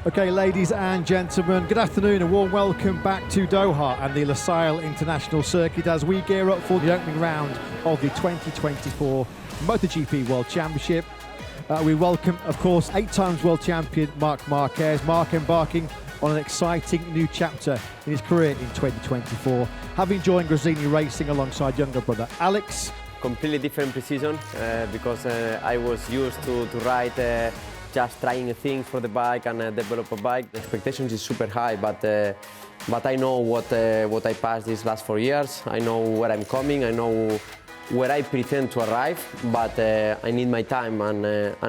Okay, ladies and gentlemen, good afternoon and warm welcome back to Doha and the Lusail International Circuit as we gear up for the opening round of the 2024 MotoGP World Championship. We welcome, of course, 8 times world champion Marc Marquez. Marc embarking on an exciting new chapter in his career in 2024, having joined Gresini Racing alongside younger brother Alex. Completely different precision because I was used to ride just trying things for the bike and develop a bike. The expectations is super high, but I know what I passed these last 4 years. I know where I'm coming. I know where I pretend to arrive, but I need my time and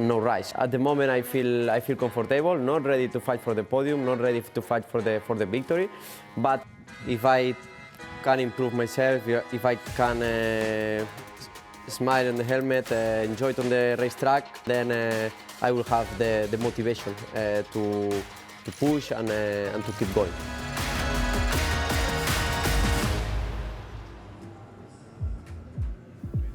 no rush. At the moment, I feel comfortable, not ready to fight for the podium, not ready to fight for the victory. But if I can improve myself, if I can smile on the helmet, enjoy it on the racetrack, then I will have the motivation to push and to keep going.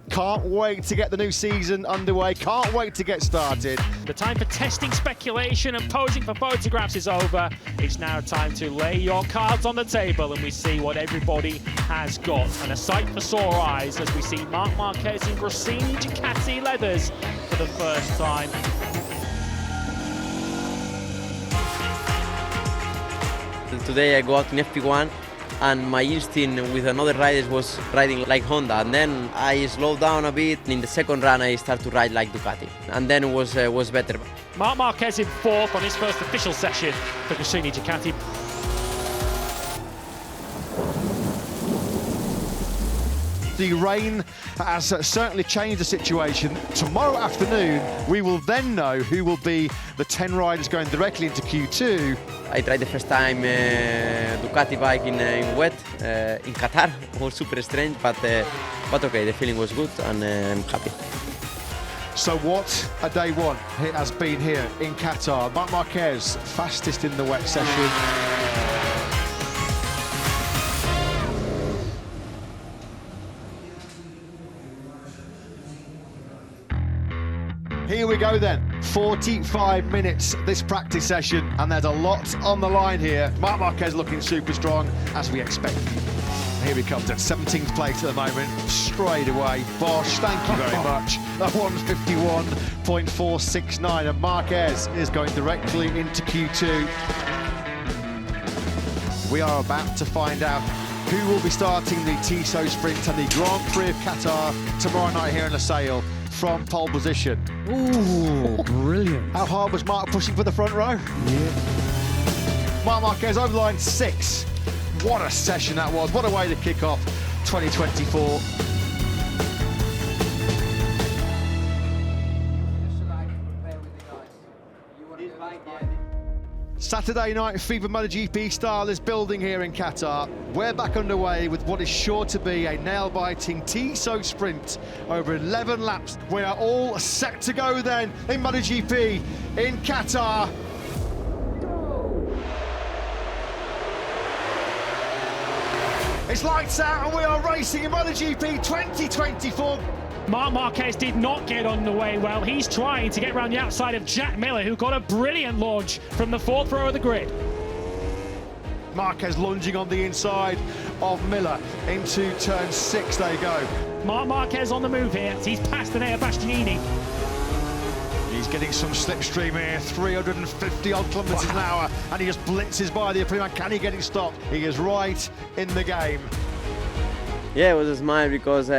Can't wait to get the new season underway, can't wait to get started. The time for testing speculation and posing for photographs is over. It's now time to lay your cards on the table and we see what everybody has got. And a sight for sore eyes as we see Marc Marquez in Gresini Ducati leathers for the first time. Today I go out in FP1 and my instinct with another riders was riding like Honda, and then I slowed down a bit. In the second run I started to ride like Ducati, and then it was better. Marc Marquez in 4th on his first official session for Gresini Ducati. The rain has certainly changed the situation. Tomorrow afternoon, we will then know who will be the 10 riders going directly into Q2. I tried the first time Ducati bike in wet in Qatar. It was super strange, but okay, the feeling was good and I'm happy. So what a day one it has been here in Qatar. Marc Marquez, fastest in the wet session. Here we go then, 45 minutes this practice session, and there's a lot on the line here. Marc Marquez looking super strong, as we expect. Here he comes at 17th place at the moment, straight away. Bosch, thank you very much. A 151.469, and Marquez is going directly into Q2. We are about to find out who will be starting the Tissot Sprint and the Grand Prix of Qatar tomorrow night here in Lusail from pole position. Ooh, brilliant. How hard was Marc pushing for the front row? Yeah. Marc Marquez over line 6. What a session that was. What a way to kick off 2024. Saturday night FIBA MotoGP style is building here in Qatar. We're back underway with what is sure to be a nail-biting Tissot Sprint over 11 laps. We are all set to go then in MotoGP in Qatar. It's lights out and we are racing in MotoGP 2024. Marc Marquez did not get on the way well. He's trying to get around the outside of Jack Miller, who got a brilliant launch from the 4th row of the grid. Marquez lunging on the inside of Miller into turn 6, they go. Marc Marquez on the move here. He's past Enea Bastianini. He's getting some slipstream here, 350 odd kilometres an hour, and he just blitzes by the Prima. Can he get it stopped? He is right in the game. Yeah, it was a smile because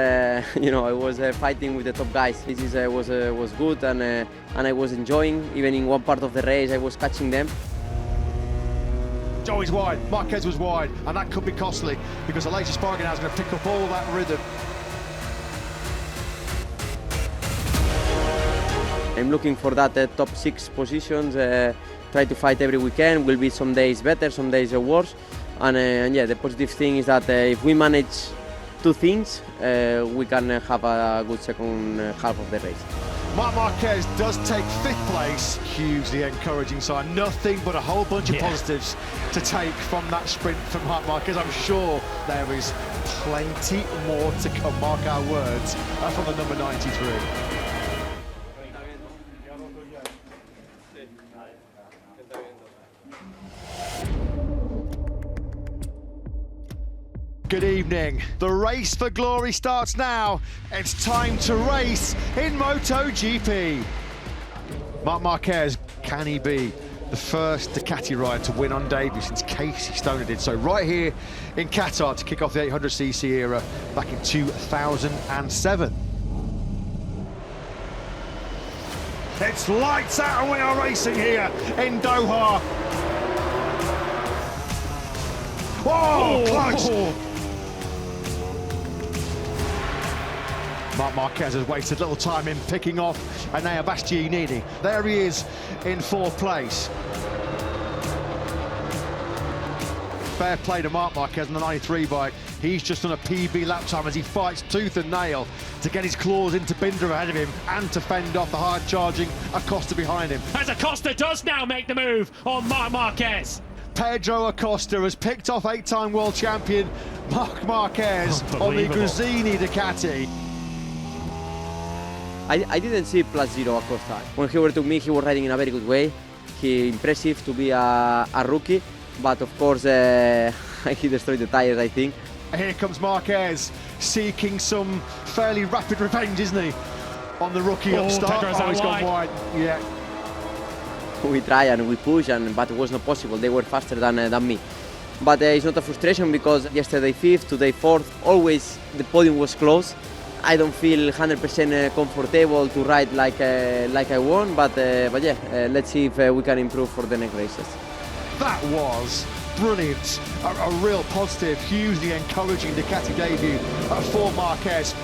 you know I was fighting with the top guys. This was good and I was enjoying. Even in one part of the race, I was catching them. Joey's wide, Marquez was wide, and that could be costly because the latest bargain is going to pick up all that rhythm. I'm looking for that top 6 positions. Try to fight every weekend. Will be some days better, some days worse. And yeah, the positive thing is that if we manage 2 things, we can have a good second half of the race. Marc Marquez does take 5th place, hugely encouraging sign. Nothing but a whole bunch of positives to take from that sprint from Marc Marquez. I'm sure there is plenty more to come, mark our words, from the number 93. Good evening. The race for glory starts now. It's time to race in MotoGP. Marc Marquez, can he be the first Ducati rider to win on debut since Casey Stoner did so right here in Qatar to kick off the 800cc era back in 2007? It's lights out and we are racing here in Doha. Whoa, close! Marc Marquez has wasted little time in picking off Enea Bastianini. There he is in fourth place. Fair play to Marc Marquez on the 93 bike. He's just on a PB lap time as he fights tooth and nail to get his claws into Binder ahead of him and to fend off the hard-charging Acosta behind him. As Acosta does now make the move on Marc Marquez. Pedro Acosta has picked off 8-time world champion Marc Marquez on the Gresini Ducati. I didn't see +0 Acosta. When he overtook me, he was riding in a very good way. He impressive to be a rookie, but of course he destroyed the tires, I think. Here comes Marquez, seeking some fairly rapid revenge, isn't he? On the rookie upstart. Oh, he's gone wide. Yeah. We try and we push, but it was not possible. They were faster than me. But it's not a frustration because yesterday 5th, today 4th, always the podium was close. I don't feel 100% comfortable to ride like I want, but yeah, let's see if we can improve for the next races. That was brilliant. A real positive, hugely encouraging Ducati debut for Marquez.